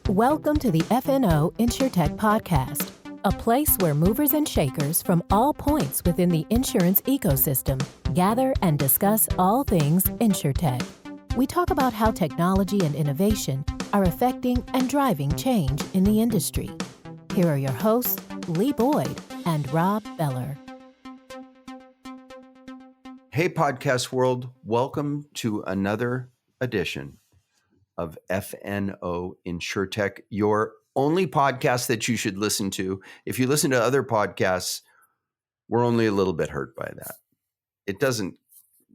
Welcome to the FNO InsureTech podcast, a place where movers and shakers from all points within the insurance ecosystem gather and discuss all things InsureTech. We talk about how technology and innovation are affecting and driving change in the industry. Here are your hosts, Lee Boyd and Rob Beller. Hey, podcast world. Welcome to another edition of FNO InsureTech, your only podcast that you should listen to. If you listen to other podcasts, we're only a little bit hurt by that. It doesn't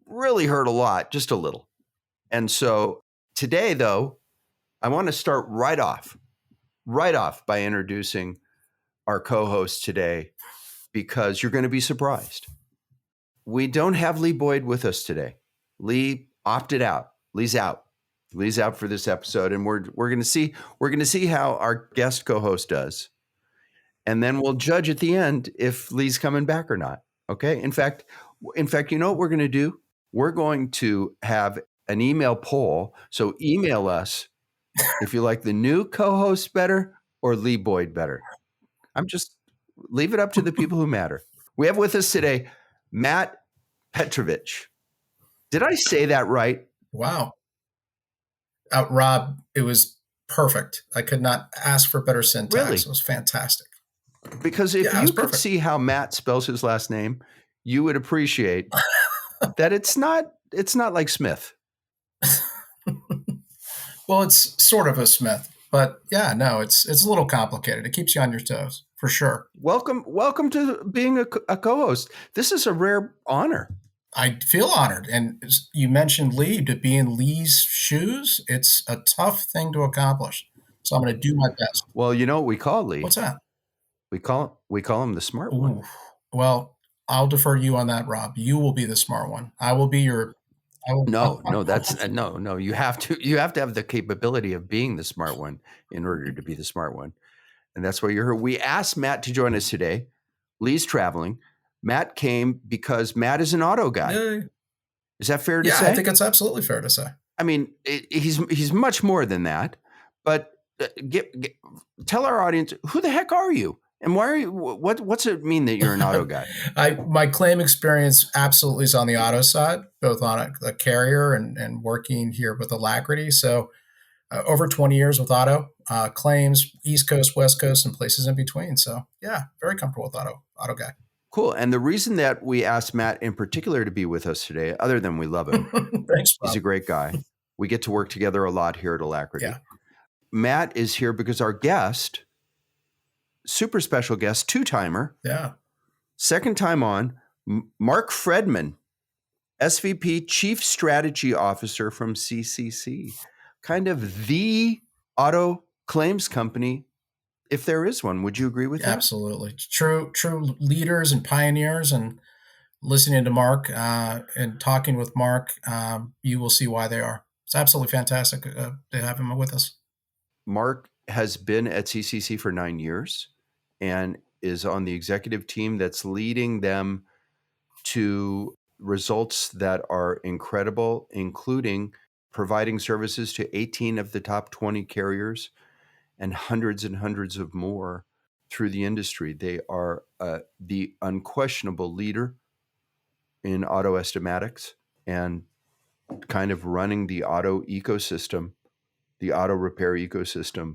really hurt a lot, just a little. And so today, though, I want to start right off by introducing our co-host today, because you're going to be surprised. We don't have Lee Boyd with us today. Lee opted out. Lee's out for this episode, and we're going to see how our guest co-host does, and then we'll judge at the end if Lee's coming back or not. Okay. In fact, you know what we're going to do? We're going to have an email poll. So email us if you like the new co-host better or Lee Boyd better. I'm just leave it up to the people who matter. We have with us today Matt Pietrowicz. Did I say that right? Wow. Rob, it was perfect. I could not ask for better syntax. Really? It was fantastic. Because if you could see how Matt spells his last name, you would appreciate that it's not like Smith. Well, it's sort of a Smith, but yeah, no, it's a little complicated. It keeps you on your toes, for sure. Welcome to being a co-host. This is a rare honor. I feel honored. And you mentioned Lee, to be in Lee's shoes. It's a tough thing to accomplish. So I'm going to do my best. Well, you know what we call Lee? What's that? We call him the smart one. Well, I'll defer to you on that, Rob. You will be the smart one. I will be your... No, that's no. You have to have the capability of being the smart one in order to be the smart one. And that's why you're here. We asked Matt to join us today. Lee's traveling. Matt came because Matt is an auto guy. Is that fair to say? Yeah, I think it's absolutely fair to say. I mean, he's much more than that. But tell our audience, who the heck are you? And why are you? What's it mean that you're an auto guy? My claim experience absolutely is on the auto side, both on a carrier and working here with Alacrity. So over 20 years with auto claims, East Coast, West Coast, and places in between. So yeah, very comfortable with auto guy. Cool. And the reason that we asked Matt in particular to be with us today, other than we love him, Thanks, Bob. He's a great guy. We get to work together a lot here at Alacrity. Yeah. Matt is here because our guest, super special guest, two-timer, second time on, Marc Fredman, SVP, Chief Strategy Officer from CCC, kind of the auto claims company, if there is one. Would you agree with that? Absolutely. True leaders and pioneers, and listening to Marc and talking with Marc, you will see why they are. It's absolutely fantastic to have him with us. Marc has been at CCC for 9 years and is on the executive team that's leading them to results that are incredible, including providing services to 18 of the top 20 carriers and hundreds of more through the industry. They are the unquestionable leader in auto estimatics and kind of running the auto ecosystem, the auto repair ecosystem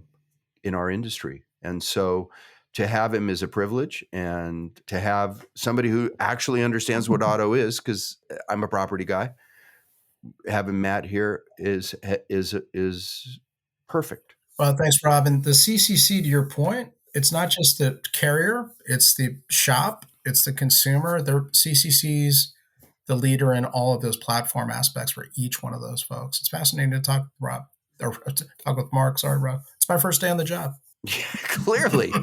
in our industry. And so to have him is a privilege, and to have somebody who actually understands what auto is, because I'm a property guy, having Matt here is perfect. Well, thanks, Rob. And the CCC, to your point, it's not just the carrier, it's the shop, it's the consumer. The CCC's the leader in all of those platform aspects for each one of those folks. It's fascinating to talk with Rob, or to talk with Marc. Sorry, Rob. It's my first day on the job. Yeah, clearly.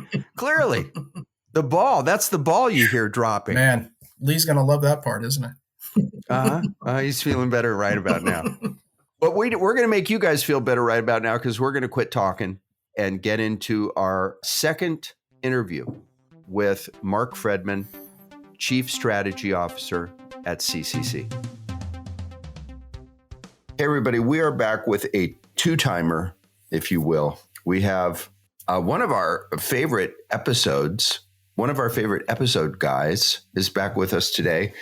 That's the ball you hear dropping. Man, Lee's going to love that part, isn't it? He's feeling better right about now. But we're going to make you guys feel better right about now, because we're going to quit talking and get into our second interview with Marc Fredman, Chief Strategy Officer at CCC. Hey, everybody. We are back with a two-timer, if you will. We have one of our favorite episode guys is back with us today,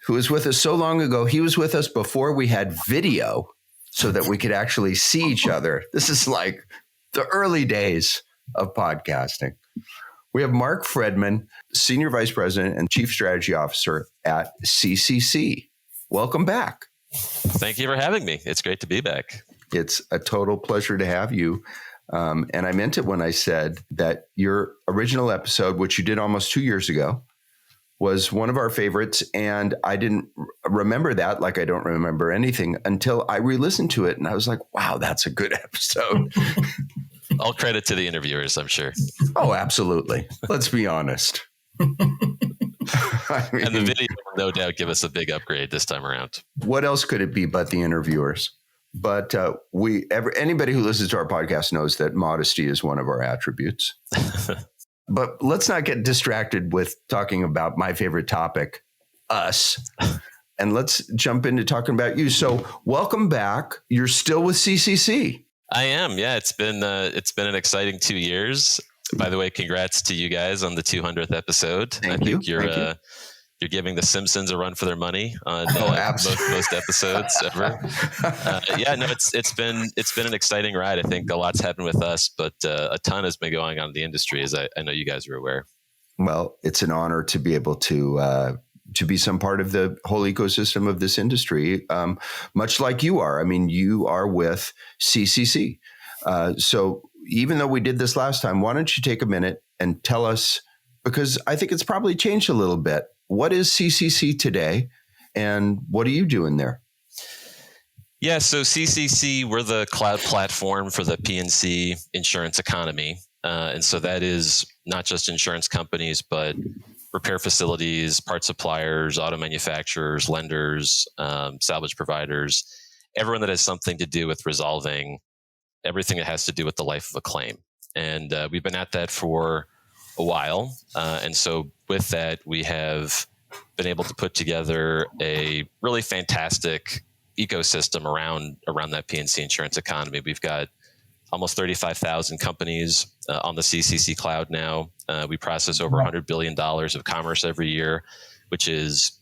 who was with us so long ago. He was with us before we had video so that we could actually see each other. This is like the early days of podcasting. We have Marc Fredman, Senior Vice President and Chief Strategy Officer at CCC. Welcome back. Thank you for having me. It's great to be back. It's a total pleasure to have you. And I meant it when I said that your original episode, which you did almost 2 years ago, was one of our favorites. And I didn't remember that, like I don't remember anything, until I re-listened to it. And I was like, wow, that's a good episode. All credit to the interviewers, I'm sure. Oh, absolutely. Let's be honest. And the video will no doubt give us a big upgrade this time around. What else could it be but the interviewers? But anybody who listens to our podcast knows that modesty is one of our attributes. But let's not get distracted with talking about my favorite topic, us. And let's jump into talking about you. So welcome back. You're still with CCC. I am. Yeah, it's been an exciting 2 years. By the way, congrats to you guys on the 200th episode. I think you're giving the Simpsons a run for their money on most episodes ever. It's been an exciting ride. I think a lot's happened with us, but a ton has been going on in the industry, as I know you guys are aware. Well, it's an honor to be able to be some part of the whole ecosystem of this industry, much like you are. I mean, you are with CCC. So even though we did this last time, why don't you take a minute and tell us, because I think it's probably changed a little bit. What is CCC today and what are you doing there? Yeah, so CCC, we're the cloud platform for the P&C insurance economy. And so that is not just insurance companies, but repair facilities, parts suppliers, auto manufacturers, lenders, salvage providers, everyone that has something to do with resolving everything that has to do with the life of a claim. And we've been at that for a while. And so with that, we have been able to put together a really fantastic ecosystem around that P&C insurance economy. We've got almost 35,000 companies on the CCC cloud now. We process over $100 billion of commerce every year, which is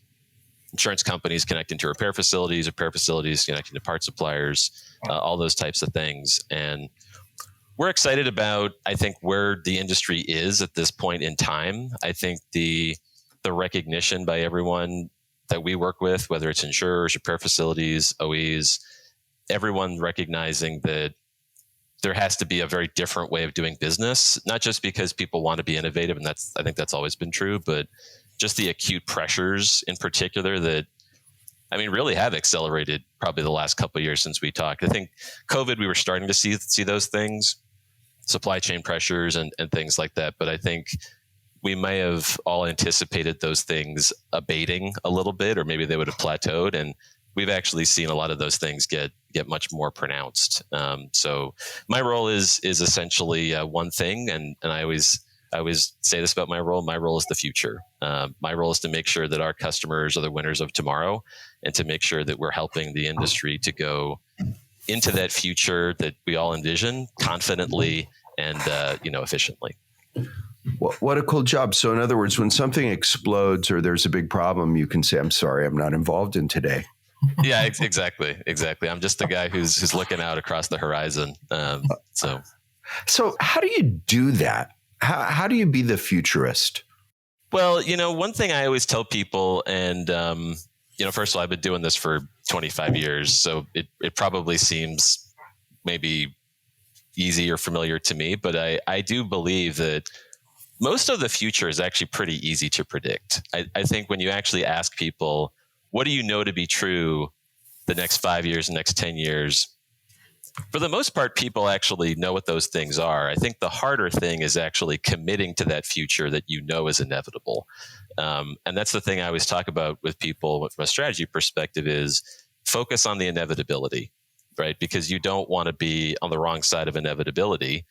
insurance companies connecting to repair facilities connecting to parts suppliers, all those types of things. And we're excited about, I think, where the industry is at this point in time. I think the recognition by everyone that we work with, whether it's insurers, repair facilities, OEs, everyone recognizing that there has to be a very different way of doing business, not just because people want to be innovative, and I think that's always been true, but just the acute pressures in particular that, I mean, really have accelerated probably the last couple of years since we talked. I think COVID, we were starting to see those things, supply chain pressures and things like that. But I think we may have all anticipated those things abating a little bit, or maybe they would have plateaued. And we've actually seen a lot of those things get much more pronounced. So my role is essentially one thing, and I always say this about my role. My role is the future. My role is to make sure that our customers are the winners of tomorrow, and to make sure that we're helping the industry to go into that future that we all envision confidently and efficiently. What a cool job. So in other words, when something explodes or there's a big problem, you can say, I'm sorry, I'm not involved in today. Yeah, exactly. I'm just the guy who's looking out across the horizon. So how do you do that? How do you be the futurist? Well, one thing I always tell people, and, first of all, I've been doing this for 25 years, so it probably seems maybe easy or familiar to me, but I do believe that most of the future is actually pretty easy to predict. I think when you actually ask people, what do you know to be true the next 5 years, the next 10 years? For the most part, people actually know what those things are. I think the harder thing is actually committing to that future that you know is inevitable. And that's the thing I always talk about with people from a strategy perspective is focus on the inevitability, right? Because you don't want to be on the wrong side of inevitability.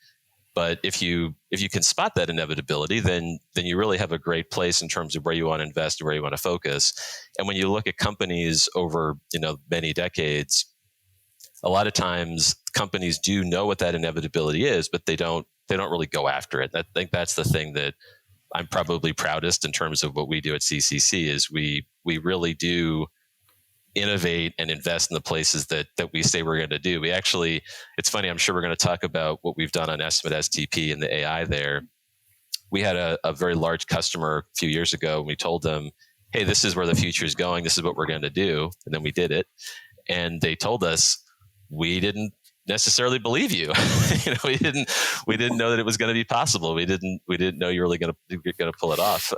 But if you can spot that inevitability, then you really have a great place in terms of where you want to invest and where you want to focus. And when you look at companies over many decades, a lot of times companies do know what that inevitability is, but they don't really go after it. I think that's the thing that I'm probably proudest in terms of what we do at CCC is we really do innovate and invest in the places that we say we're going to do. We actually, it's funny, I'm sure we're going to talk about what we've done on Estimate STP and the AI there. We had a very large customer a few years ago, and we told them, hey, this is where the future is going. This is what we're going to do. And then we did it. And they told us, we didn't necessarily believe you. We didn't know that it was going to be possible. We didn't know you were really going to pull it off.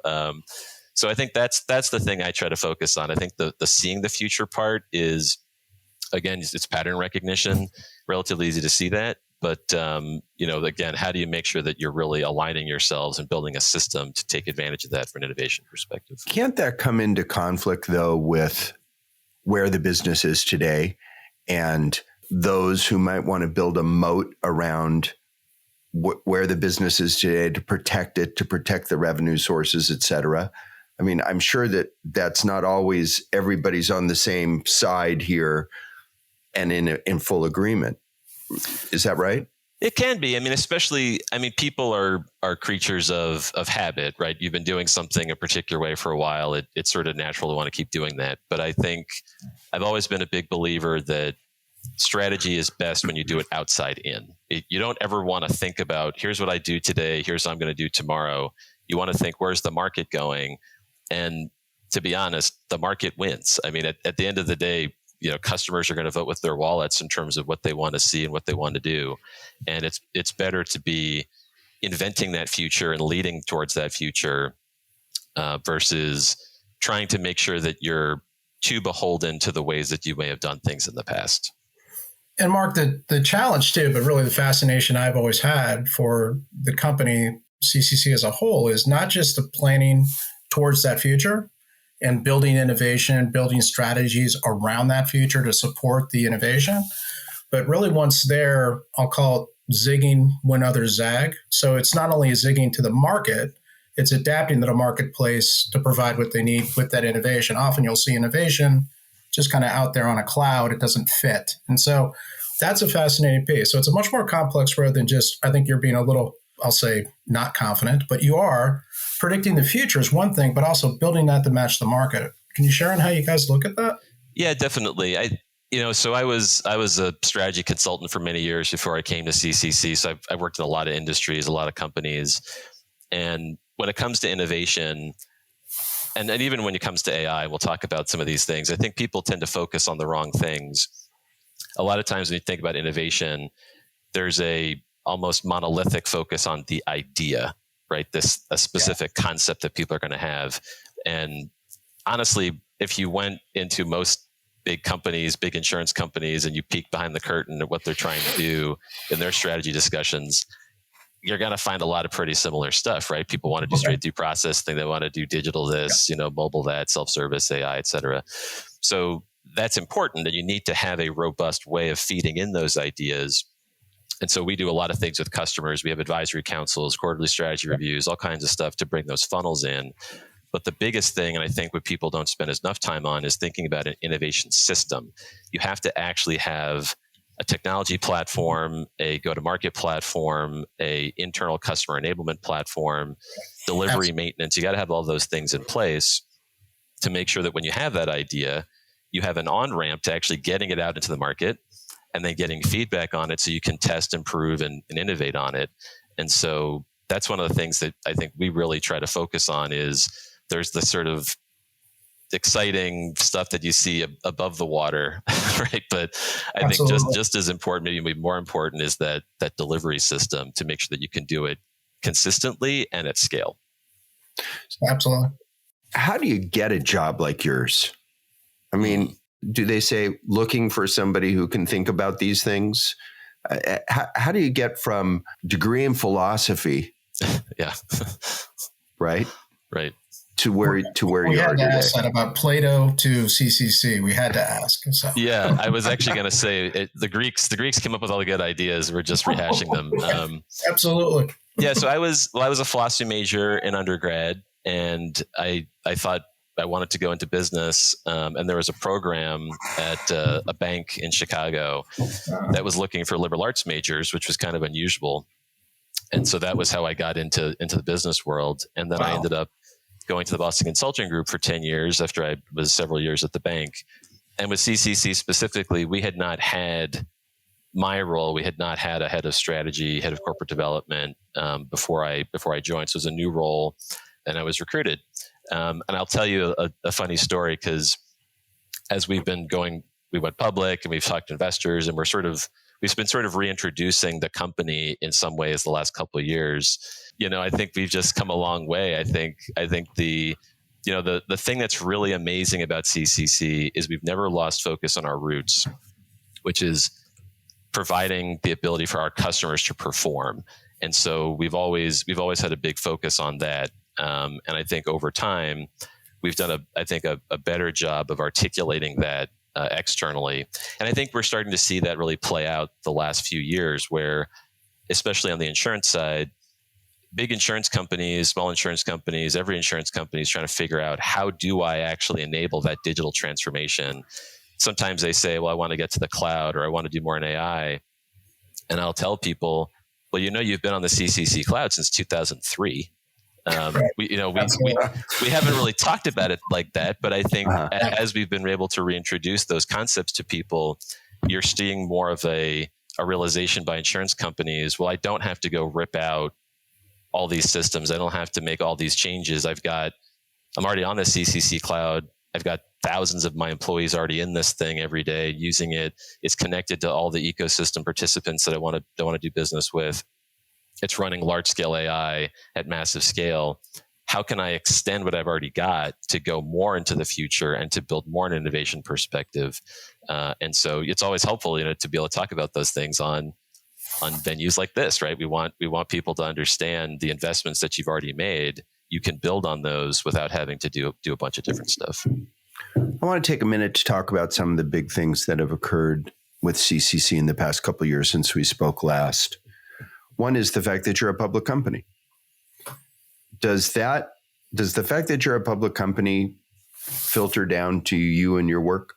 So I think that's the thing I try to focus on. I think the seeing the future part is, again, it's pattern recognition, relatively easy to see that. But, again, how do you make sure that you're really aligning yourselves and building a system to take advantage of that from an innovation perspective? Can't that come into conflict, though, with where the business is today and those who might want to build a moat around where the business is today to protect it, to protect the revenue sources, et cetera? I mean, I'm sure that that's not always everybody's on the same side here and in full agreement. Is that right? It can be. I mean, especially, people are creatures of habit, right? You've been doing something a particular way for a while. It's sort of natural to want to keep doing that. But I think I've always been a big believer that strategy is best when you do it outside in. You don't ever want to think about, here's what I do today, here's what I'm going to do tomorrow. You want to think, where's the market going? And to be honest, the market wins. I mean, at the end of the day, customers are going to vote with their wallets in terms of what they want to see and what they want to do. And it's better to be inventing that future and leading towards that future versus trying to make sure that you're too beholden to the ways that you may have done things in the past. And Mark, the challenge too, but really the fascination I've always had for the company CCC as a whole is not just the planning towards that future and building innovation, building strategies around that future to support the innovation. But really once there, I'll call it zigging when others zag. So it's not only zigging to the market, it's adapting to the marketplace to provide what they need with that innovation. Often you'll see innovation just kind of out there on a cloud. It doesn't fit. And so that's a fascinating piece. So it's a much more complex road than just, I think you're being a little, I'll say, not confident, but you are. Predicting the future is one thing, but also building that to match the market. Can you share on how you guys look at that? Yeah, definitely. So I was a strategy consultant for many years before I came to CCC. So I worked in a lot of industries, a lot of companies. And when it comes to innovation, and even when it comes to AI, we'll talk about some of these things. I think people tend to focus on the wrong things. A lot of times when you think about innovation, there's a almost monolithic focus on the idea, right? A specific concept that people are going to have. And honestly, if you went into most big companies, big insurance companies, and you peek behind the curtain at what they're trying to do in their strategy discussions, you're going to find a lot of pretty similar stuff, right? People want to do straight through processing. They want to do digital this, mobile that, self-service, AI, et cetera. So that's important, and you need to have a robust way of feeding in those ideas. And so we do a lot of things with customers. We have advisory councils, quarterly strategy reviews, all kinds of stuff to bring those funnels in. But the biggest thing, and I think what people don't spend enough time on, is thinking about an innovation system. You have to actually have a technology platform, a go-to-market platform, a internal customer enablement platform, delivery, maintenance. You got to have all those things in place to make sure that when you have that idea, you have an on-ramp to actually getting it out into the market and then getting feedback on it so you can test, improve, and innovate on it. And so that's one of the things that I think we really try to focus on is there's the sort of exciting stuff that you see above the water, right? But I think just as important, maybe more important, is that delivery system to make sure that you can do it consistently and at scale. Absolutely. How do you get a job like yours? I mean, do they say looking for somebody who can think about these things? How do you get from degree in philosophy, yeah, right, to where you are we had to today? ask that about Plato to CCC. We had to ask. So. Yeah, I was actually going to say the Greeks came up with all the good ideas. We're just rehashing them. Absolutely. Yeah. So I was a philosophy major in undergrad, and I thought wanted to go into business, and there was a program at a bank in Chicago that was looking for liberal arts majors, which was kind of unusual. And so that was how I got into the business world. And then I ended up going to the Boston Consulting Group for 10 years after I was several years at the bank. And with CCC specifically, we had not had my role. We had not had a head of strategy, head of corporate development before I joined. So it was a new role, and I was recruited. And I'll tell you a funny story, because as we've been going, we went public and we've talked to investors, and we've been sort of reintroducing the company in some ways the last couple of years. I think we've just come a long way. I think the thing that's really amazing about CCC is we've never lost focus on our roots, which is providing the ability for our customers to perform. And so we've always had a big focus on that. And I think over time, we've done a better job of articulating that externally. And I think we're starting to see that really play out the last few years, where, especially on the insurance side, big insurance companies, small insurance companies, every insurance company is trying to figure out, how do I actually enable that digital transformation? Sometimes they say, well, I want to get to the cloud, or I want to do more in AI. And I'll tell people, well, you've been on the CCC cloud since 2003. We haven't really talked about it like that, but I think as we've been able to reintroduce those concepts to people, you're seeing more of a realization by insurance companies. Well, I don't have to go rip out all these systems. I don't have to make all these changes. I'm already on the CCC cloud. I've got thousands of my employees already in this thing every day using it. It's connected to all the ecosystem participants that I want to do business with. It's running large scale AI at massive scale. How can I extend what I've already got to go more into the future and to build more an innovation perspective? And so it's always helpful, to be able to talk about those things on venues like this, right? We want people to understand the investments that you've already made. You can build on those without having to do a bunch of different stuff. I want to take a minute to talk about some of the big things that have occurred with CCC in the past couple of years since we spoke last. One is the fact that you're a public company. Does the fact that you're a public company filter down to you and your work?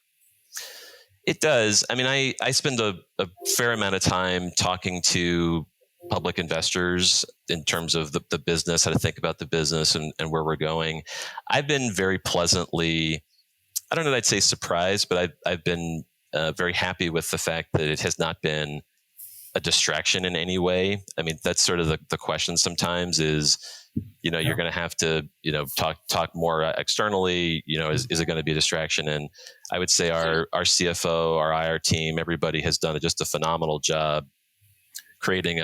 It does. I mean, I spend a fair amount of time talking to public investors in terms of the business, how to think about the business and where we're going. I've been very pleasantly, I don't know that I'd say surprised, but I've been very happy with the fact that it has not been a distraction in any way. I mean, that's sort of the question sometimes is, you're going to have to, talk more externally, is it going to be a distraction? And I would say our CFO, our IR team, everybody has done just a phenomenal job creating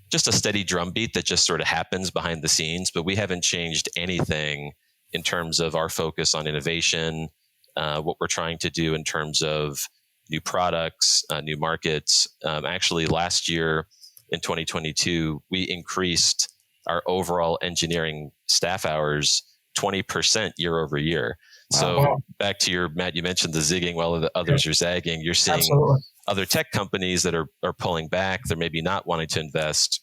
just a steady drumbeat that just sort of happens behind the scenes, but we haven't changed anything in terms of our focus on innovation, what we're trying to do in terms of new products, new markets. Actually, last year in 2022, we increased our overall engineering staff hours 20% year over year. Wow. So back to Matt, you mentioned the zigging while the others are zagging. You're seeing other tech companies that are pulling back. They're maybe not wanting to invest.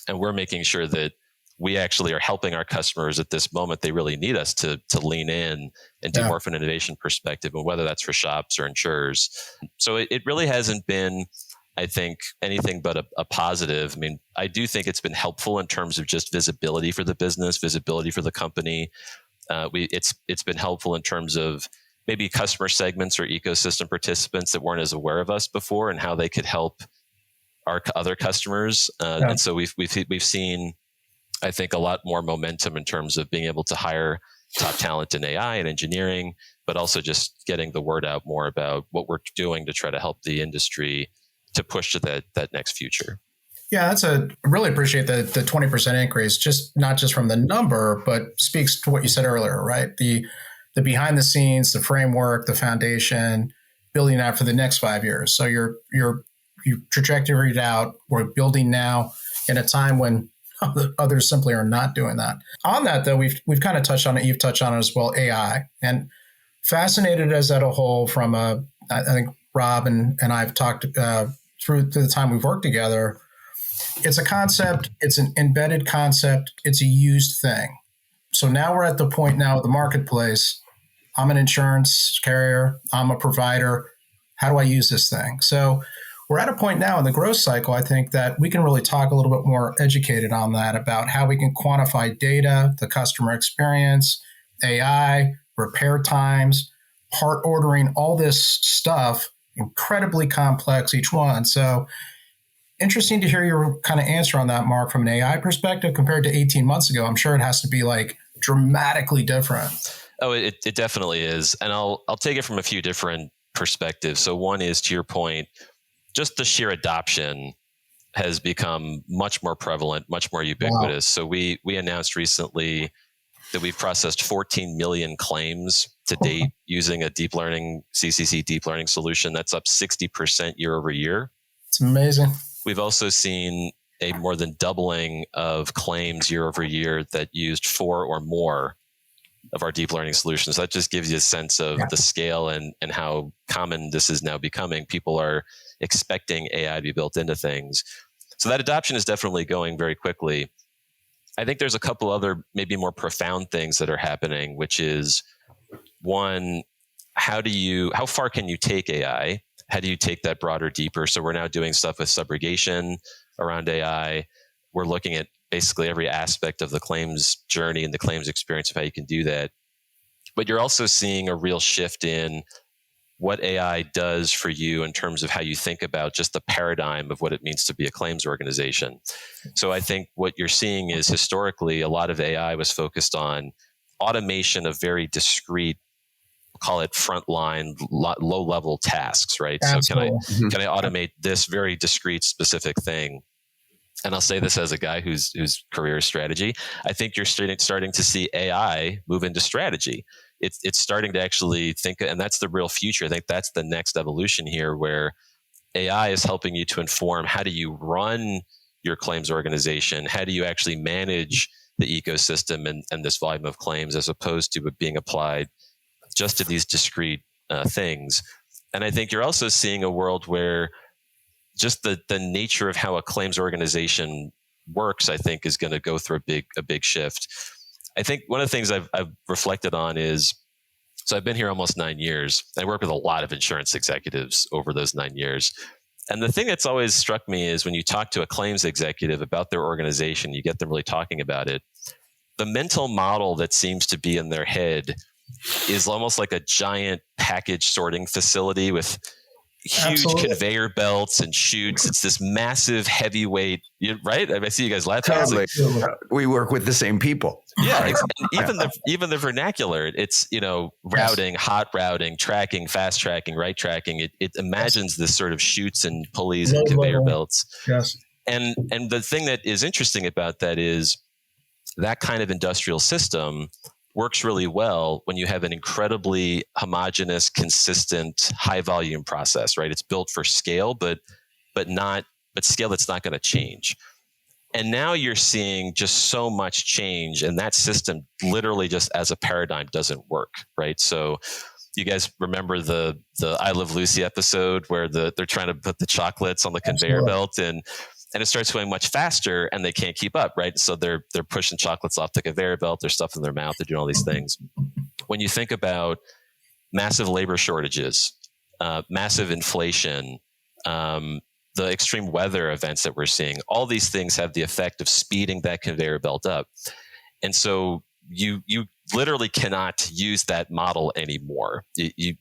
And we're making sure that we actually are helping our customers at this moment. They really need us to lean in and do more from an innovation perspective, and whether that's for shops or insurers. So it really hasn't been, I think, anything but a positive. I mean, I do think it's been helpful in terms of just visibility for the business, visibility for the company. It's been helpful in terms of maybe customer segments or ecosystem participants that weren't as aware of us before and how they could help our other customers. And so we've seen, I think, a lot more momentum in terms of being able to hire top talent in AI and engineering, but also just getting the word out more about what we're doing to try to help the industry to push to that next future. Yeah, I really appreciate the 20% increase, not just from the number, but speaks to what you said earlier, right? The behind the scenes, the framework, the foundation, building out for the next 5 years. So your trajectory out, we're building now in a time when others simply are not doing that. On that, though, we've kind of touched on it. You've touched on it as well, AI, and fascinated as that a whole from I think Rob and I've talked through the time we've worked together. It's a concept. It's an embedded concept. It's a used thing. So now we're at the point now of the marketplace. I'm an insurance carrier. I'm a provider. How do I use this thing? So we're at a point now in the growth cycle, I think, that we can really talk a little bit more educated on that, about how we can quantify data, the customer experience, AI, repair times, part ordering, all this stuff, incredibly complex, each one. So interesting to hear your kind of answer on that, Mark, from an AI perspective compared to 18 months ago. I'm sure it has to be like dramatically different. Oh, it definitely is. And I'll take it from a few different perspectives. So one is, to your point, just the sheer adoption has become much more prevalent, much more ubiquitous. Wow. So we announced recently that we've processed 14 million claims to date using a deep learning, CCC deep learning solution. That's up 60% year over year. It's amazing. We've also seen a more than doubling of claims year over year that used 4 or more of our deep learning solutions. That just gives you a sense of the scale and how common this is now becoming. People are expecting AI to be built into things. So that adoption is definitely going very quickly. I think there's a couple other maybe more profound things that are happening, which is, one, how far can you take AI? How do you take that broader, deeper? So we're now doing stuff with subrogation around AI. We're looking at basically every aspect of the claims journey and the claims experience of how you can do that. But you're also seeing a real shift in what AI does for you in terms of how you think about just the paradigm of what it means to be a claims organization. So I think what you're seeing is, historically, a lot of AI was focused on automation of very discrete, call it frontline, low-level tasks, right? Absolutely. So can I automate this very discrete, specific thing? And I'll say this as a guy whose career is strategy. I think you're starting to see AI move into strategy. It's starting to actually think, and that's the real future. I think that's the next evolution here, where AI is helping you to inform how do you run your claims organization, how do you actually manage the ecosystem and this volume of claims, as opposed to it being applied just to these discrete things. And I think you're also seeing a world where just the nature of how a claims organization works, I think, is going to go through a big shift. I think one of the things I've reflected on is, so I've been here almost 9 years. I work with a lot of insurance executives over those 9 years. And the thing that's always struck me is, when you talk to a claims executive about their organization, you get them really talking about it, the mental model that seems to be in their head is almost like a giant package sorting facility with huge conveyor belts and chutes. It's this massive heavyweight, right? I see you guys laughing. Totally. We work with the same people. Yeah, even the vernacular. It's routing, hot routing, tracking, fast tracking, right tracking. It imagines this sort of chutes and pulleys and conveyor belts. Yes. And the thing that is interesting about that is that kind of industrial system works really well when you have an incredibly homogeneous, consistent, high volume process, right? It's built for scale, but scale that's not going to change. And now you're seeing just so much change, and that system literally, just as a paradigm, doesn't work, right? So you guys remember the I Love Lucy episode where they're trying to put the chocolates on the conveyor belt, and it starts going much faster, and they can't keep up, right? So they're pushing chocolates off the conveyor belt, they're stuffing their mouth, they're doing all these things. When you think about massive labor shortages, massive inflation, the extreme weather events that we're seeing, all these things have the effect of speeding that conveyor belt up. And so you literally cannot use that model anymore.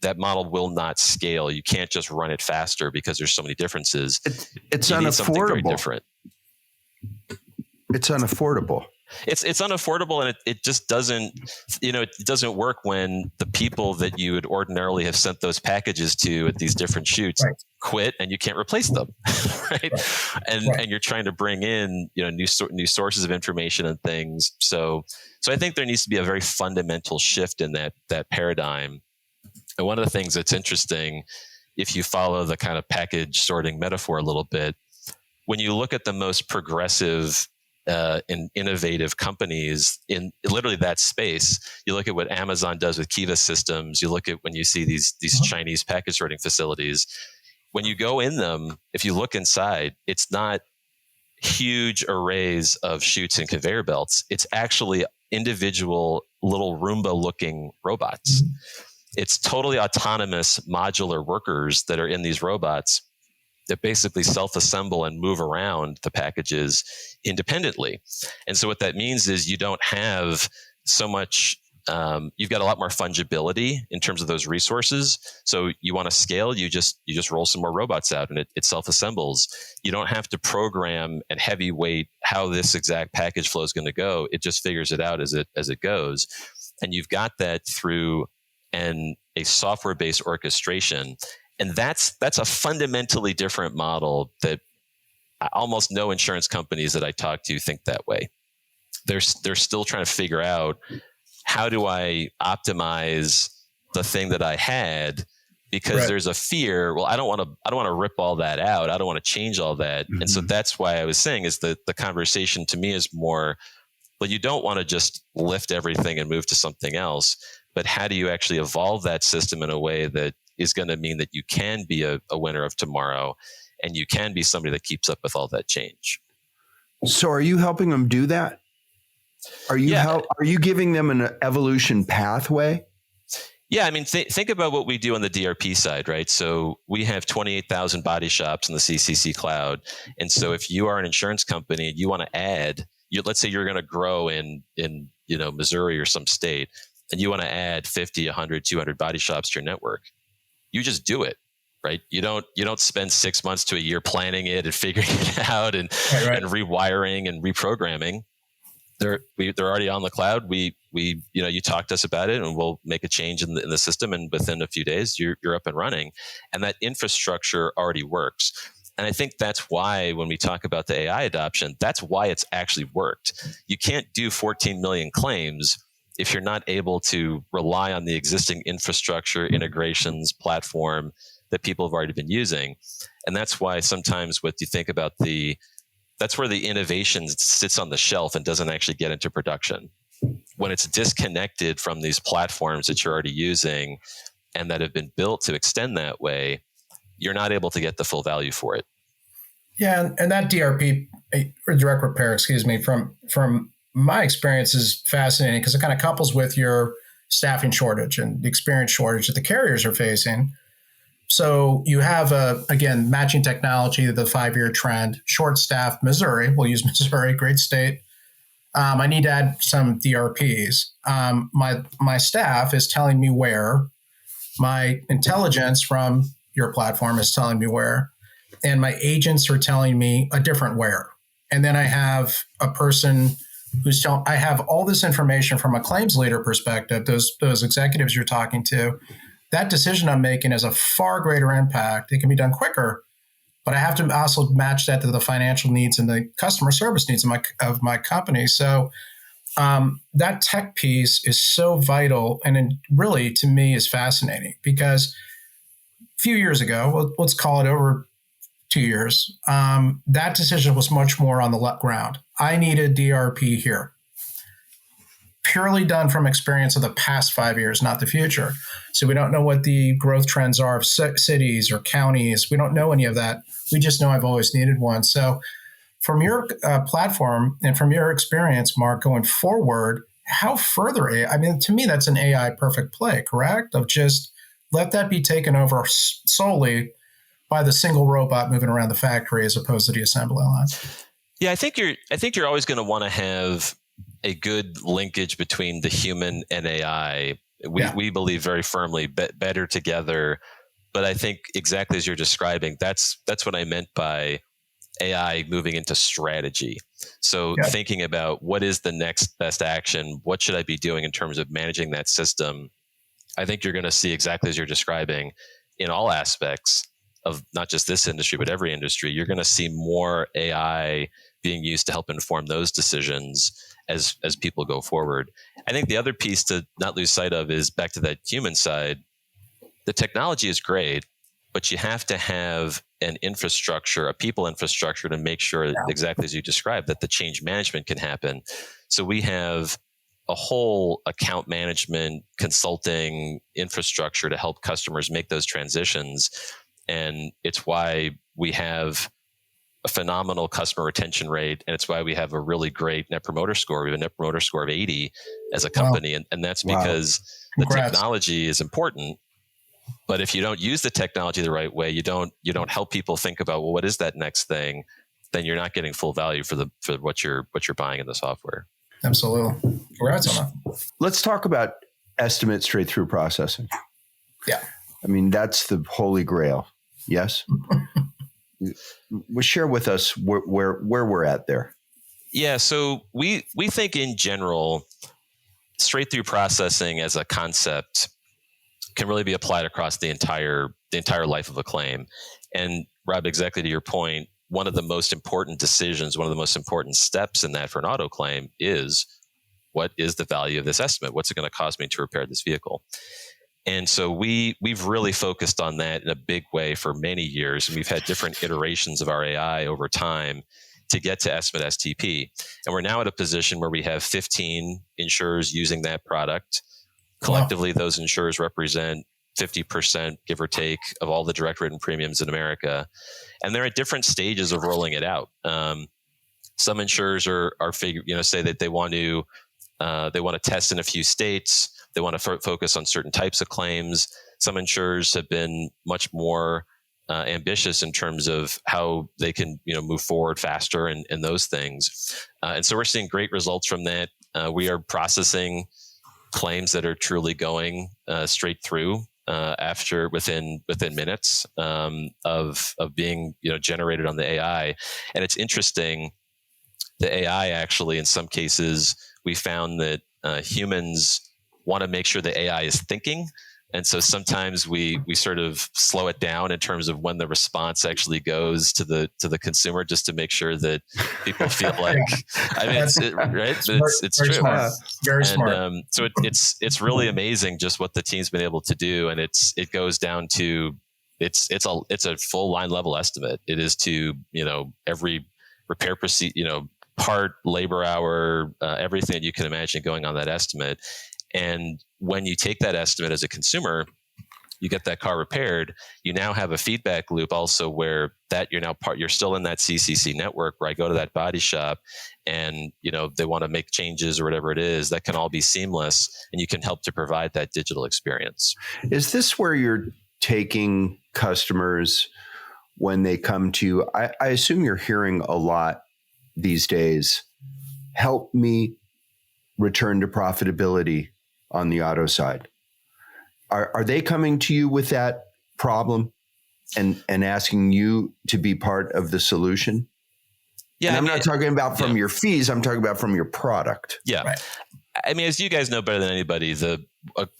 That model will not scale. You can't just run it faster because there's so many differences. It's you unaffordable. Need something very different. It's unaffordable. It's unaffordable, and it just doesn't, it doesn't work when the people that you would ordinarily have sent those packages to at these different shoots quit, and you can't replace them, right? And you're trying to bring in new sources of information and things. So I think there needs to be a very fundamental shift in that paradigm. And one of the things that's interesting, if you follow the kind of package sorting metaphor a little bit, when you look at the most progressive and innovative companies in literally that space, you look at what Amazon does with Kiva systems, you look at when you see these Chinese package sorting facilities, when you go in them, if you look inside, it's not huge arrays of chutes and conveyor belts. It's actually individual little Roomba-looking robots. Mm-hmm. It's totally autonomous modular workers that are in these robots that basically self-assemble and move around the packages independently. And so what that means is you don't have so much, you've got a lot more fungibility in terms of those resources. So you want to scale, you just roll some more robots out and it self-assembles. You don't have to program and heavyweight how this exact package flow is going to go. It just figures it out as it goes. And you've got that through a software-based orchestration. And that's a fundamentally different model that almost no insurance companies that I talk to think that way. They're still trying to figure out, how do I optimize the thing that I had? Because there's a fear. Well, I don't want to rip all that out. I don't want to change all that. Mm-hmm. And so that's why I was saying is that the conversation to me is more, well, you don't want to just lift everything and move to something else, but how do you actually evolve that system in a way that is going to mean that you can be a winner of tomorrow and you can be somebody that keeps up with all that change. So are you helping them do that? Are you giving them an evolution pathway? Yeah, I mean, think about what we do on the DRP side, right? So we have 28,000 body shops in the CCC cloud. And so if you are an insurance company and you want to add, let's say you're going to grow in Missouri or some state, and you want to add 50, 100, 200 body shops to your network, you just do it, right? You don't spend 6 months to a year planning it and figuring it out and rewiring and reprogramming. They're already on the cloud. You talk to us about it and we'll make a change in the system. And within a few days, you're up and running, and that infrastructure already works. And I think that's why when we talk about the AI adoption, that's why it's actually worked. You can't do 14 million claims if you're not able to rely on the existing infrastructure, integrations, platform that people have already been using. And that's why sometimes what you think about that's where the innovation sits on the shelf and doesn't actually get into production. When it's disconnected from these platforms that you're already using and that have been built to extend that way, you're not able to get the full value for it. Yeah, and that DRP, or direct repair, from my experience is fascinating because it kind of couples with your staffing shortage and the experience shortage that the carriers are facing. So you have, again, matching technology, the 5-year trend, short-staffed Missouri. We'll use Missouri, great state. I need to add some DRPs. My staff is telling me where. My intelligence from your platform is telling me where. And my agents are telling me a different where. And then I have a person I have all this information from a claims leader perspective, those executives you're talking to. That decision I'm making has a far greater impact. It can be done quicker, but I have to also match that to the financial needs and the customer service needs of my company. So that tech piece is so vital, and it really, to me, is fascinating because a few years ago, let's call it over 2 years, that decision was much more on the ground. I need a DRP here. Purely done from experience of the past 5 years, not the future. So we don't know what the growth trends are of cities or counties. We don't know any of that. We just know I've always needed one. So from your platform and from your experience, Mark, going forward, how further to me, that's an AI perfect play, correct? Of just let that be taken over solely by the single robot moving around the factory as opposed to the assembly line. Yeah, I think you're always going to want to have a good linkage between the human and AI. We believe very firmly better together. But I think exactly as you're describing, that's what I meant by AI moving into strategy. So thinking about what is the next best action, what should I be doing in terms of managing that system? I think you're going to see exactly as you're describing in all aspects of not just this industry, but every industry. You're going to see more AI being used to help inform those decisions as people go forward. I think the other piece to not lose sight of is back to that human side. The technology is great, but you have to have an infrastructure, a people infrastructure, to make sure exactly as you described that the change management can happen. So we have a whole account management consulting infrastructure to help customers make those transitions. And it's why we have a phenomenal customer retention rate, and it's why we have a really great net promoter score. We have a net promoter score of 80 as a company, and that's because the technology is important. But if you don't use the technology the right way, you don't help people think about, well, what is that next thing? Then you're not getting full value for what you're buying in the software. Absolutely. Congrats on that. Let's talk about estimate straight through processing. Yeah. I mean, that's the holy grail. Yes. Well, share with us where we're at there. Yeah. So we think in general, straight through processing as a concept can really be applied across the entire life of a claim. And Rob, exactly to your point, one of the most important decisions, one of the most important steps in that for an auto claim is, what is the value of this estimate? What's it going to cost me to repair this vehicle? And so we've really focused on that in a big way for many years. And we've had different iterations of our AI over time to get to Estimate STP. And we're now at a position where we have 15 insurers using that product. Collectively, those insurers represent 50%, give or take, of all the direct written premiums in America. And they're at different stages of rolling it out. Some insurers are say that they want to test in a few states. They want to focus on certain types of claims. Some insurers have been much more ambitious in terms of how they can move forward faster and those things. And so we're seeing great results from that. We are processing claims that are truly going straight through within minutes of being generated on the AI. And it's interesting, the AI actually in some cases we found that humans want to make sure the AI is thinking. And so sometimes we sort of slow it down in terms of when the response actually goes to the consumer, just to make sure that people feel like, I mean, it's true. Smart. Very smart. So it's really amazing just what the team's been able to do. And it goes down to, it's a full line level estimate. It is to, every repair part, labor hour, everything you can imagine going on that estimate. And when you take that estimate as a consumer, you get that car repaired, you now have a feedback loop also where that you're still in that CCC network where I go to that body shop and, they want to make changes or whatever it is, that can all be seamless and you can help to provide that digital experience. Is this where you're taking customers when they come to you? I assume you're hearing a lot these days, help me return to profitability on the auto side. Are they coming to you with that problem and asking you to be part of the solution? Yeah, and I'm not talking about from your fees. I'm talking about from your product. Yeah. Right. I mean, as you guys know better than anybody, the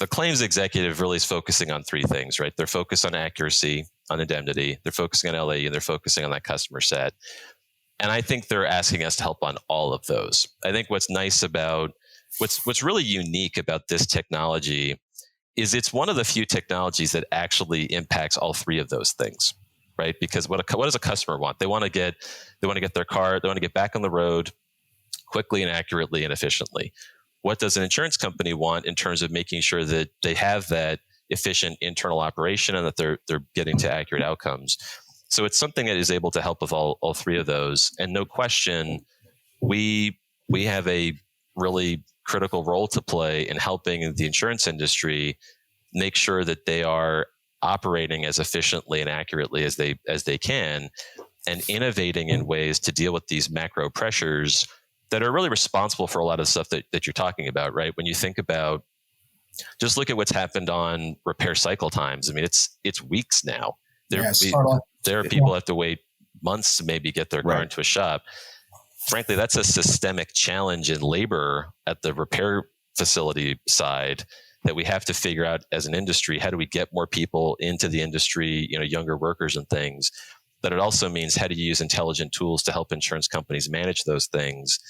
claims executive really is focusing on three things, right? They're focused on accuracy, on indemnity, they're focusing on LAE, and they're focusing on that customer set. And I think they're asking us to help on all of those. I think what's nice about what's really unique about this technology is it's one of the few technologies that actually impacts all three of those things, right? Because what does a customer want? They want to get their car, they want to get back on the road quickly and accurately and efficiently. What does an insurance company want in terms of making sure that they have that efficient internal operation and that they're getting to accurate outcomes? So it's something that is able to help with all three of those. And no question, we have a really critical role to play in helping the insurance industry make sure that they are operating as efficiently and accurately as they can, and innovating in ways to deal with these macro pressures that are really responsible for a lot of stuff that you're talking about, right? When you think about, just look at what's happened on repair cycle times. I mean, it's weeks now. There are people who have to wait months to maybe get their car into a shop. Frankly, that's a systemic challenge in labor at the repair facility side that we have to figure out as an industry. How do we get more people into the industry, younger workers and things? But it also means, how do you use intelligent tools to help insurance companies manage those things,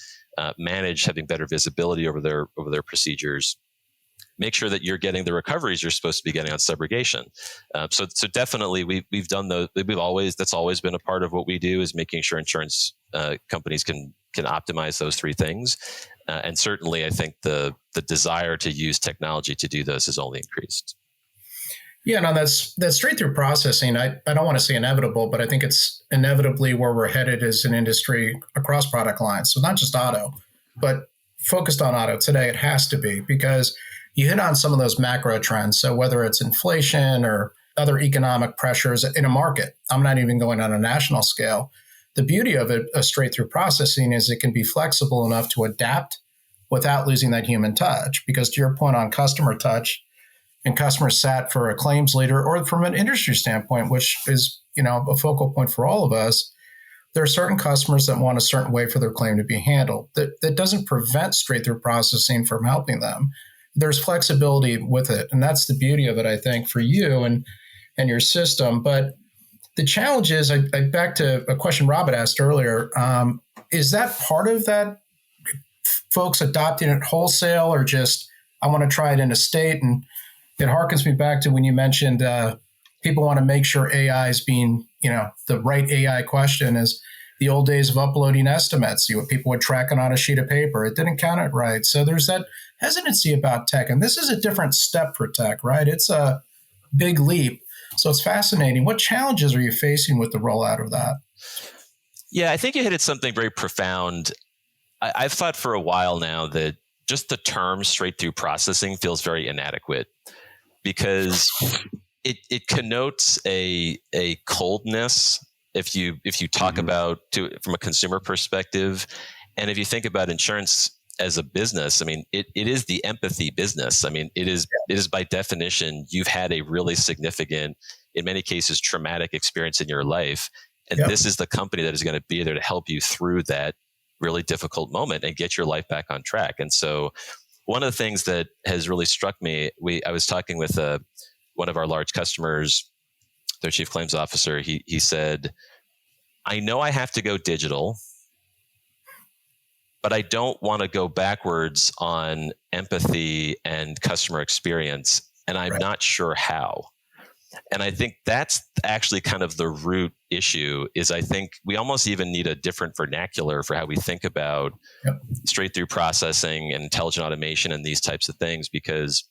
manage having better visibility over their procedures, make sure that you're getting the recoveries you're supposed to be getting on subrogation. So definitely we've done those. That's always been a part of what we do, is making sure insurance companies can optimize those three things. And certainly I think the desire to use technology to do this has only increased. Yeah, no, that's straight through processing. I don't want to say inevitable, but I think it's inevitably where we're headed as an industry across product lines. So not just auto, but focused on auto today, it has to be, because you hit on some of those macro trends. So whether it's inflation or other economic pressures in a market, I'm not even going on a national scale. The beauty of it, straight through processing, is it can be flexible enough to adapt without losing that human touch. Because to your point on customer touch, and customer sat for a claims leader, or from an industry standpoint, which is, a focal point for all of us, there are certain customers that want a certain way for their claim to be handled. That doesn't prevent straight through processing from helping them. There's flexibility with it. And that's the beauty of it, I think, for you and your system. But the challenge is, I back to a question Robert asked earlier, is that part of that, folks adopting it wholesale, or just, I want to try it in a state? And it harkens me back to when you mentioned people want to make sure AI is being, the right AI question is the old days of uploading estimates. People would track it on a sheet of paper. It didn't count it right. So there's that hesitancy about tech. And this is a different step for tech, right? It's a big leap. So it's fascinating. What challenges are you facing with the rollout of that? Yeah, I think you hit at something very profound. I've thought for a while now that just the term straight through processing feels very inadequate, because it connotes a coldness if you talk about from a consumer perspective. And if you think about insurance as a business, I mean, it is the empathy business. I mean, it is by definition, you've had a really significant, in many cases, traumatic experience in your life. And this is the company that is going to be there to help you through that really difficult moment and get your life back on track. And so one of the things that has really struck me, I was talking with one of our large customers, their chief claims officer. He said, I know I have to go digital, but I don't want to go backwards on empathy and customer experience, and I'm not sure how. And I think that's actually kind of the root issue. Is I think we almost even need a different vernacular for how we think about straight through processing and intelligent automation and these types of things, because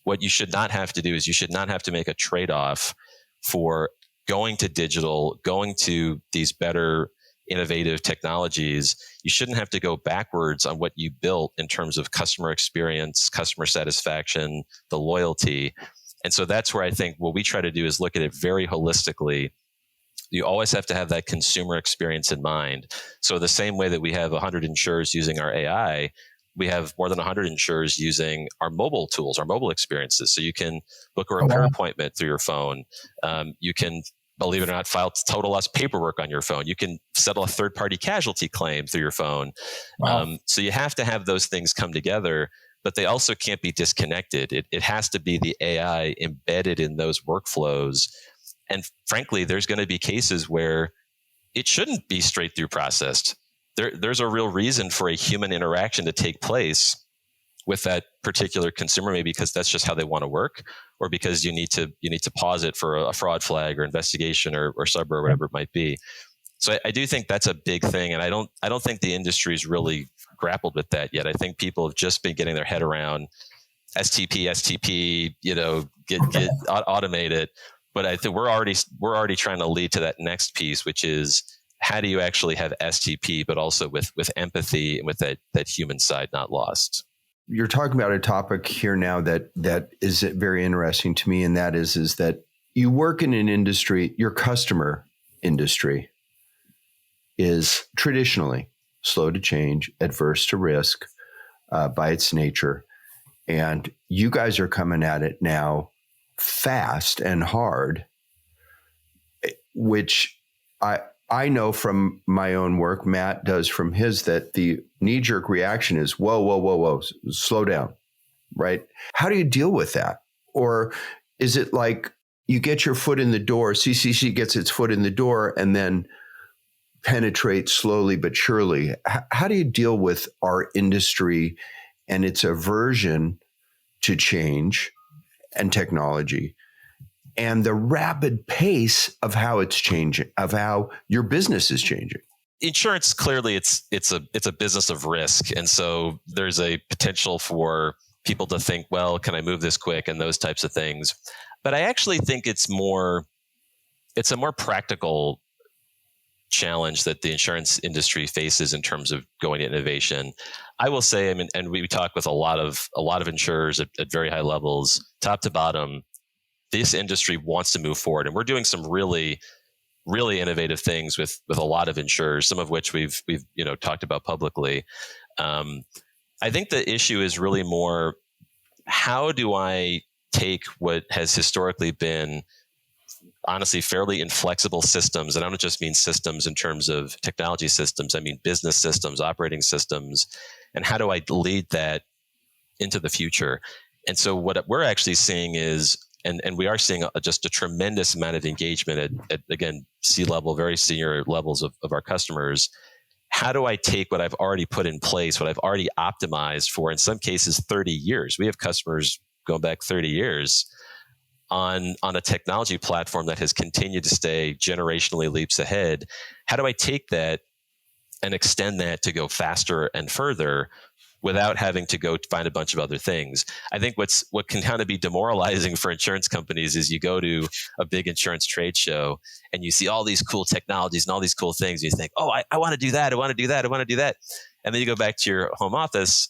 what you should not have to do is you should not have to make a trade-off for going to digital, going to these better innovative technologies. You shouldn't have to go backwards on what you built in terms of customer experience, customer satisfaction, the loyalty. And so that's where I think what we try to do is look at it very holistically. You always have to have that consumer experience in mind. So the same way that we have 100 insurers using our AI, we have more than 100 insurers using our mobile tools, our mobile experiences. So you can book a repair appointment through your phone. You can, believe it or not, file total loss paperwork on your phone. You can settle a third-party casualty claim through your phone. So you have to have those things come together, but they also can't be disconnected. It has to be the AI embedded in those workflows. And frankly, there's going to be cases where it shouldn't be straight through processed. There's a real reason for a human interaction to take place with that particular consumer, maybe because that's just how they want to work, or because you need to pause it for a fraud flag or investigation or sub or whatever it might be. So I do think that's a big thing, and I don't think the industry's really grappled with that yet. I think people have just been getting their head around STP, get automate it. But I think we're already trying to lead to that next piece, which is how do you actually have STP, but also with empathy and with that human side not lost. You're talking about a topic here now that is very interesting to me, and that is that you work in an industry, your customer industry is traditionally slow to change, adverse to risk by its nature. And you guys are coming at it now fast and hard, which I know from my own work, Matt does from his, that the knee-jerk reaction is, whoa, slow down, right? How do you deal with that? Or is it like you get your foot in the door, CCC gets its foot in the door and then penetrates slowly but surely? How do you deal with our industry and its aversion to change and technology, and the rapid pace of how it's changing, of how your business is changing? Insurance, clearly it's a business of risk. And so there's a potential for people to think, well, can I move this quick, and those types of things. But I actually think it's a more practical challenge that the insurance industry faces in terms of going to innovation. I will say, I mean, and we talk with a lot of insurers at very high levels, top to bottom. This industry wants to move forward, and we're doing some really, really innovative things with a lot of insurers, some of which we've talked about publicly. I think the issue is really more, how do I take what has historically been honestly fairly inflexible systems, and I don't just mean systems in terms of technology systems, I mean business systems, operating systems, and how do I lead that into the future? And so what we're actually seeing is, and we are seeing just a tremendous amount of engagement at again, C-level, very senior levels of our customers. How do I take what I've already put in place, what I've already optimized for, in some cases, 30 years? We have customers going back 30 years on a technology platform that has continued to stay generationally leaps ahead. How do I take that and extend that to go faster and further without having to go find a bunch of other things? I think what can kind of be demoralizing for insurance companies is you go to a big insurance trade show and you see all these cool technologies and all these cool things. And you think, oh, I want to do that. I want to do that. I want to do that. And then you go back to your home office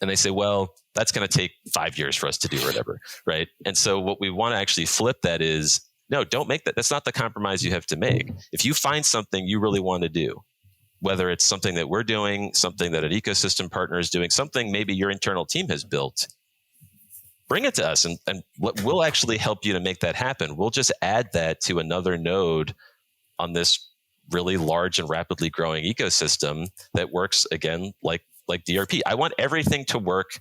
and they say, well, that's going to take 5 years for us to do or whatever. Right. And so what we want to actually flip that is, no, don't make that. That's not the compromise you have to make. If you find something you really want to do, whether it's something that we're doing, something that an ecosystem partner is doing, something maybe your internal team has built, bring it to us and we'll actually help you to make that happen. We'll just add that to another node on this really large and rapidly growing ecosystem that works, again, like DRP. I want everything to work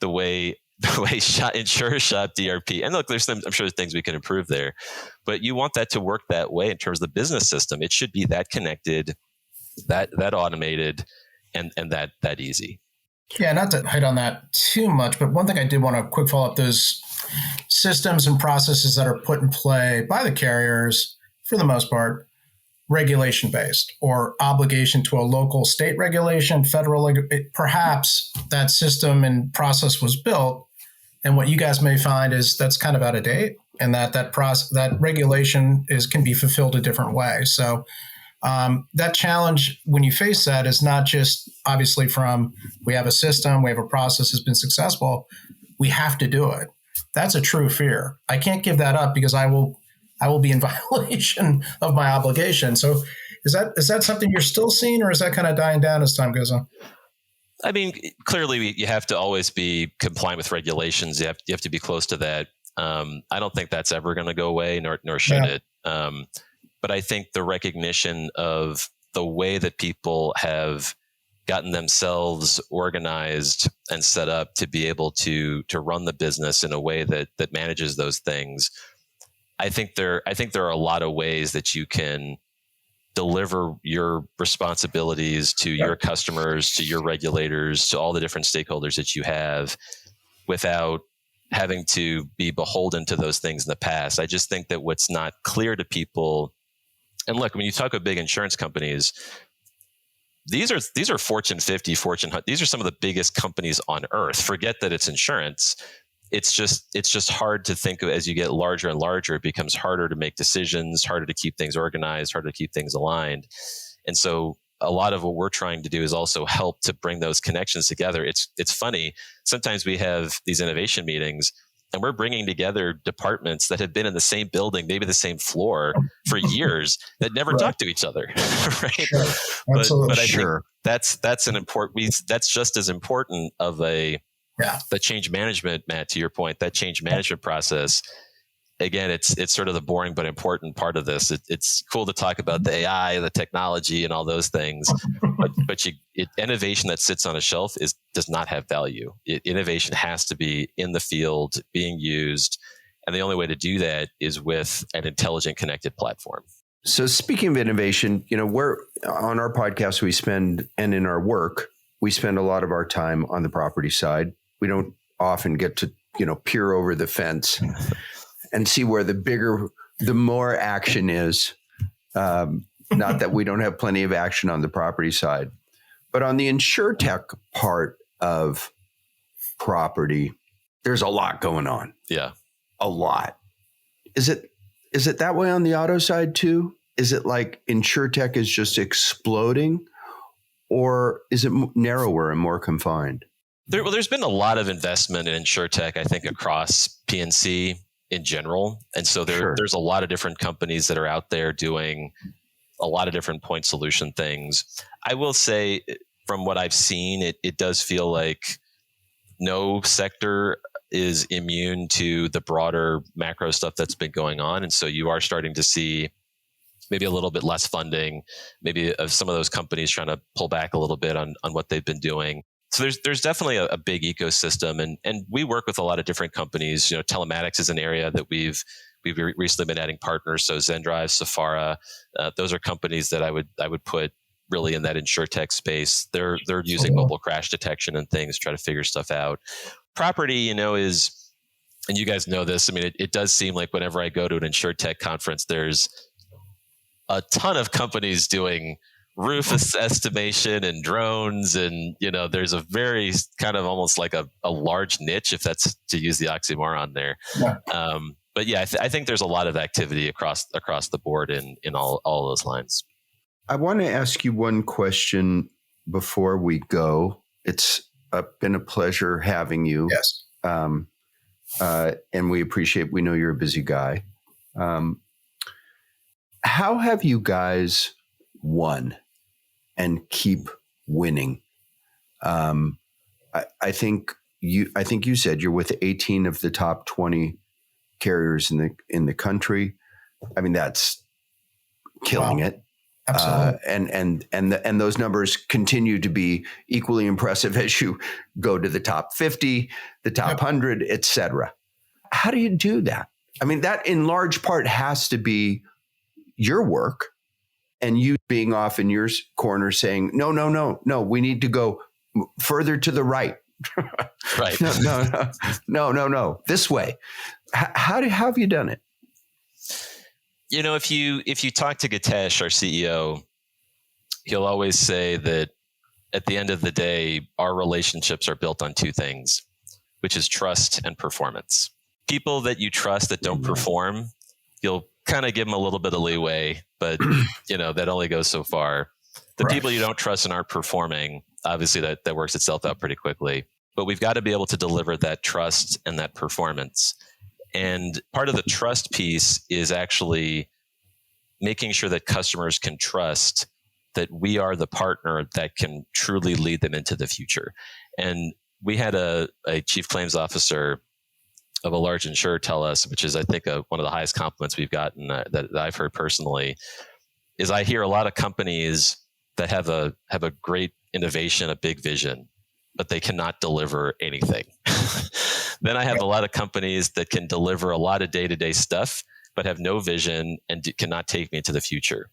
the way insurers shop DRP. And look, I'm sure there's things we can improve there, but you want that to work that way in terms of the business system. It should be that connected, that automated, and that easy. Yeah, not to hit on that too much, but one thing I did want to quick follow up, those systems and processes that are put in play by the carriers, for the most part, regulation-based or obligation to a local state regulation, federal, perhaps that system and process was built. And what you guys may find is that's kind of out of date, and that regulation can be fulfilled a different way. So that challenge, when you face that, is not just obviously from we have a system, we have a process that's been successful, we have to do it. That's a true fear. I can't give that up because I will be in violation of my obligation. So is that something you're still seeing, or is that kind of dying down as time goes on? I mean, clearly you have to always be compliant with regulations. You have to be close to that. I don't think that's ever going to go away, nor should it. But I think the recognition of the way that people have gotten themselves organized and set up to be able to run the business in a way that manages those things. I think there are a lot of ways that you can deliver your responsibilities to your customers, to your regulators, to all the different stakeholders that you have without having to be beholden to those things in the past. I just think that what's not clear to people, and look, when you talk about big insurance companies, these are Fortune 50, Fortune 100. These are some of the biggest companies on earth. Forget that it's insurance. It's just hard to think of. As you get larger and larger, it becomes harder to make decisions, harder to keep things organized, harder to keep things aligned. And so a lot of what we're trying to do is also help to bring those connections together. It's funny. Sometimes we have these innovation meetings and we're bringing together departments that have been in the same building, maybe the same floor for years, that never talk to each other. Right. Sure. But I think that's just as important of the change management, Matt, to your point, that change management process. Again, it's sort of the boring but important part of this. It's cool to talk about the AI, the technology, and all those things, but innovation that sits on a shelf does not have value. Innovation has to be in the field, being used, and the only way to do that is with an intelligent, connected platform. So, speaking of innovation, we're on our podcast. And in our work, we spend a lot of our time on the property side. We don't often get to peer over the fence and see where the more action is. Not that we don't have plenty of action on the property side, but on the InsureTech part of property, there's a lot going on. Yeah. A lot. Is it that way on the auto side too? Is it like InsureTech is just exploding, or is it narrower and more confined? There's been a lot of investment in InsureTech, I think, across P&C in general. And so there's a lot of different companies that are out there doing a lot of different point solution things. I will say, from what I've seen, it does feel like no sector is immune to the broader macro stuff that's been going on. And so you are starting to see maybe a little bit less funding, maybe of some of those companies trying to pull back a little bit on what they've been doing. So there's definitely a big ecosystem, and we work with a lot of different companies. Telematics is an area that we've recently been adding partners. So Zendrive, Safara, those are companies that I would put really in that InsureTech space. They're using mobile crash detection and things to try to figure stuff out. Property, is, and you guys know this. I mean, it does seem like whenever I go to an InsureTech conference, there's a ton of companies doing roof estimation and drones, and there's a very kind of almost like a large niche, if that's to use the oxymoron there. Yeah. But yeah, I think there's a lot of activity across the board in all those lines. I want to ask you one question before we go. It's been a pleasure having you. Yes. And we know you're a busy guy. How have you guys won and keep winning? I think you said you're with 18 of the top 20 carriers in the country. I mean, that's killing it. Absolutely. And those numbers continue to be equally impressive as you go to the top 50, the top 100, et cetera. How do you do that? I mean, that in large part has to be your work and you being off in your corner saying, no, we need to go further to the right. Right. No, this way. How have you done it? If you talk to Gitesh, our CEO, he'll always say that at the end of the day, our relationships are built on two things, which is trust and performance. People that you trust that don't perform, you'll kind of give them a little bit of leeway, but that only goes so far. The people you don't trust and aren't performing, obviously that works itself out pretty quickly. But we've got to be able to deliver that trust and that performance. And part of the trust piece is actually making sure that customers can trust that we are the partner that can truly lead them into the future. And we had a chief claims officer of a large insurer tell us, which is, I think, one of the highest compliments we've gotten that I've heard personally, is I hear a lot of companies that have a great innovation, a big vision, but they cannot deliver anything. Then I have a lot of companies that can deliver a lot of day-to-day stuff, but have no vision and cannot take me into the future.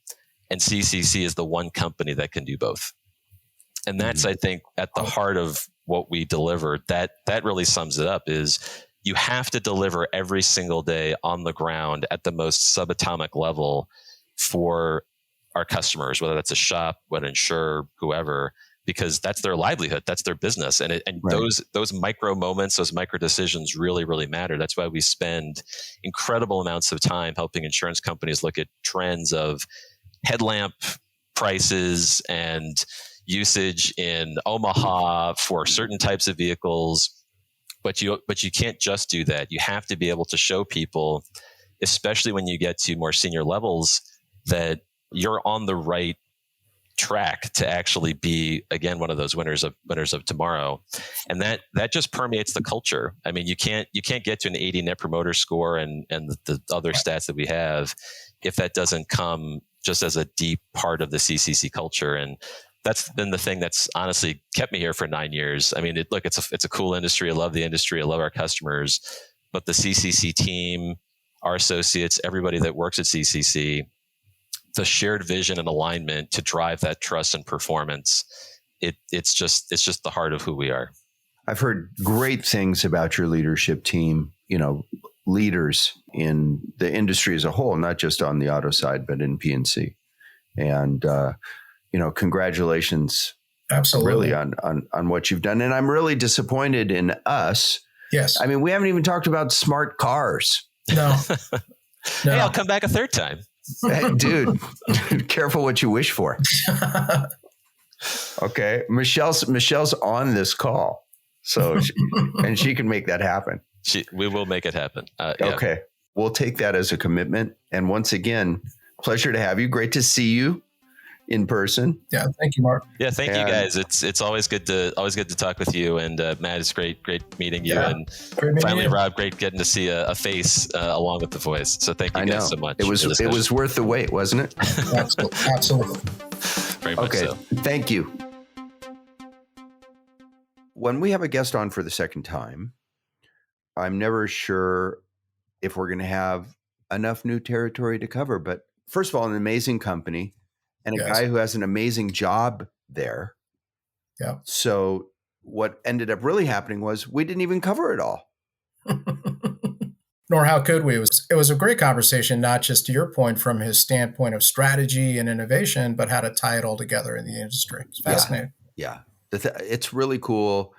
And CCC is the one company that can do both. And that's, I think, at the heart of what we deliver. That really sums it up, is you have to deliver every single day on the ground at the most subatomic level for our customers, whether that's a shop, an insurer, whoever, because that's their livelihood, that's their business. And those micro moments, those micro decisions really, really matter. That's why we spend incredible amounts of time helping insurance companies look at trends of headlamp prices and usage in Omaha for certain types of vehicles. But you can't just do that. You have to be able to show people, especially when you get to more senior levels, that you're on the right track to actually be, again, one of those winners of tomorrow. And that just permeates the culture. I mean, you can't get to an 80 net promoter score and the other stats that we have if that doesn't come just as a deep part of the CCC culture. And that's been the thing that's honestly kept me here for 9 years. I mean, it's a cool industry. I love the industry. I love our customers, but the CCC team, our associates, everybody that works at CCC, the shared vision and alignment to drive that trust and performance. It's just the heart of who we are. I've heard great things about your leadership team, leaders in the industry as a whole, not just on the auto side, but in P&C. And, congratulations. Absolutely. Really on what you've done. And I'm really disappointed in us. Yes. I mean, we haven't even talked about smart cars. No. No. Hey, I'll come back a third time. Hey, dude, careful what you wish for. Okay. Michelle's on this call. So, she can make that happen. We will make it happen. Yeah. Okay. We'll take that as a commitment. And once again, pleasure to have you. Great to see you in person. Yeah. Thank you, Mark. Yeah. Thank you guys. It's always good to talk with you. And Matt, it's great meeting you. Yeah. And finally, Rob, great getting to see a face along with the voice. So thank you guys so much. It was worth the wait, wasn't it? Absolutely. Very much so. Thank you. When we have a guest on for the second time, I'm never sure if we're going to have enough new territory to cover. But first of all, an amazing company and a guy who has an amazing job there. Yeah. So what ended up really happening was we didn't even cover it all. Nor how could we? It was a great conversation, not just to your point from his standpoint of strategy and innovation, but how to tie it all together in the industry. It's fascinating. Yeah. It's really cool.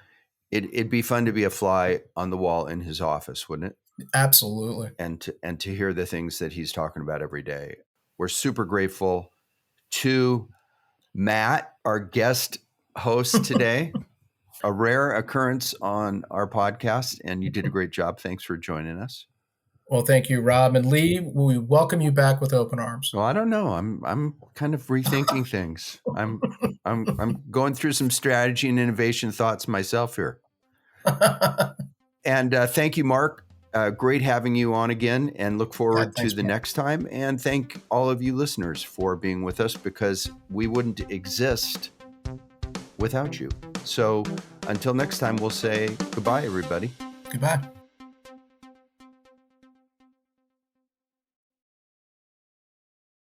It'd be fun to be a fly on the wall in his office, wouldn't it? Absolutely. And to hear the things that he's talking about every day. We're super grateful to Matt, our guest host today. A rare occurrence on our podcast, and you did a great job. Thanks for joining us. Well, thank you, Rob and Lee. We welcome you back with open arms. Well, I don't know. I'm kind of rethinking things. I'm going through some strategy and innovation thoughts myself here. And thank you, Mark. Great having you on again, and look forward to the next time. And thank all of you listeners for being with us, because we wouldn't exist without you. So until next time, we'll say goodbye, everybody. Goodbye.